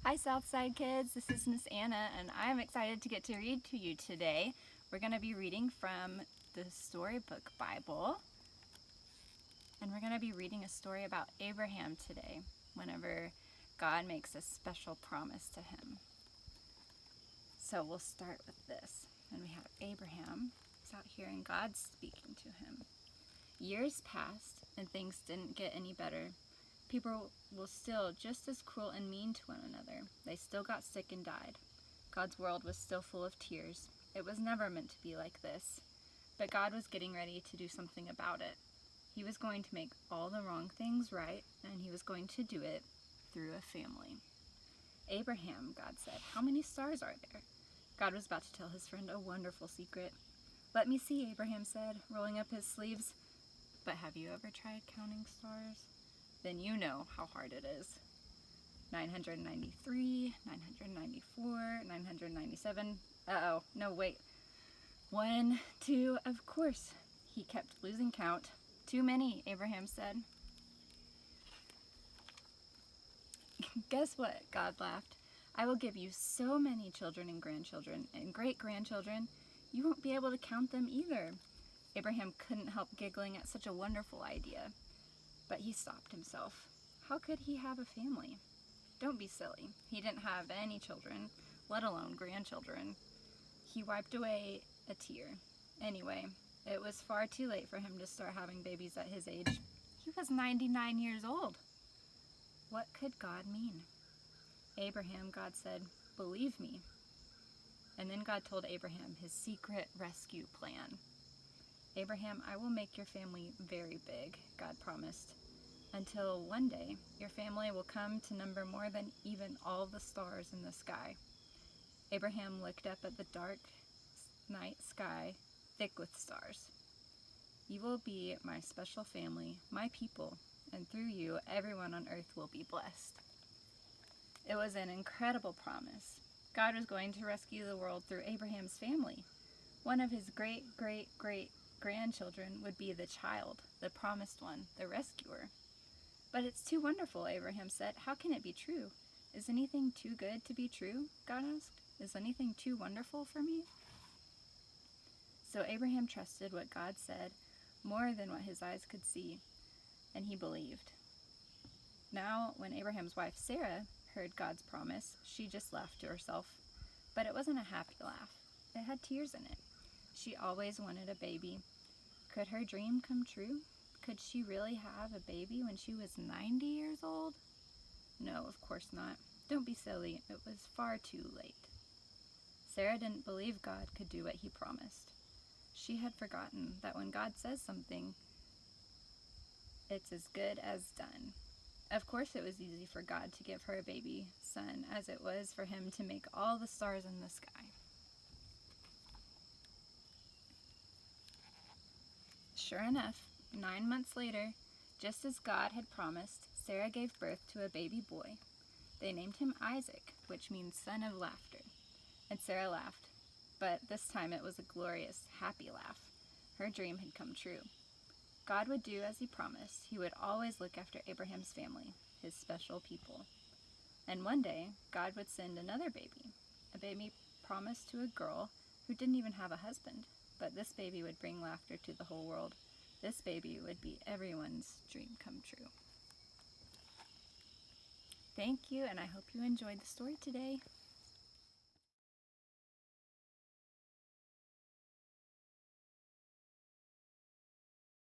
Hi Southside kids, this is Miss Anna and I'm excited to get to read to you today. We're going to be reading from the Storybook Bible and we're going to be reading a story about Abraham today whenever God makes a special promise to him. So we'll start with this. And we have Abraham. He's out here and God's speaking to him. Years passed and things didn't get any better. People were still just as cruel and mean to one another. They still got sick and died. God's world was still full of tears. It was never meant to be like this. But God was getting ready to do something about it. He was going to make all the wrong things right, and he was going to do it through a family. Abraham, God said, how many stars are there? God was about to tell his friend a wonderful secret. Let me see, Abraham said, rolling up his sleeves. But have you ever tried counting stars? Then you know how hard it is. 993, 994, 997. Uh-oh, no, wait. 1, 2, of course. He kept losing count. Too many, Abraham said. Guess what? God laughed. I will give you so many children and grandchildren and great-grandchildren, you won't be able to count them either. Abraham couldn't help giggling at such a wonderful idea. But he stopped himself. How could he have a family? Don't be silly. He didn't have any children, let alone grandchildren. He wiped away a tear. Anyway, it was far too late for him to start having babies at his age. He was 99 years old. What could God mean? Abraham, God said, believe me. And then God told Abraham his secret rescue plan. Abraham, I will make your family very big, God promised. Until one day, your family will come to number more than even all the stars in the sky. Abraham looked up at the dark night sky, thick with stars. You will be my special family, my people, and through you, everyone on earth will be blessed. It was an incredible promise. God was going to rescue the world through Abraham's family. One of his great-great-great-grandchildren would be the child, the promised one, the rescuer. But it's too wonderful, Abraham said. How can it be true? Is anything too good to be true? God asked. Is anything too wonderful for me? So Abraham trusted what God said more than what his eyes could see, and he believed. Now, when Abraham's wife Sarah heard God's promise, she just laughed to herself. But it wasn't a happy laugh. It had tears in it. She always wanted a baby. Could her dream come true? Could she really have a baby when she was 90 years old? No, of course not. Don't be silly. It was far too late. Sarah didn't believe God could do what he promised. She had forgotten that when God says something, it's as good as done. Of course it was easy for God to give her a baby son, as it was for him to make all the stars in the sky. Sure enough, 9 months later, just as God had promised, Sarah gave birth to a baby boy. They named him Isaac, which means son of laughter. And Sarah laughed, but this time it was a glorious, happy laugh. Her dream had come true. God would do as he promised. He would always look after Abraham's family, his special people. And one day, God would send another baby, a baby promised to a girl who didn't even have a husband. But this baby would bring laughter to the whole world. This baby would be everyone's dream come true. Thank you, and I hope you enjoyed the story today.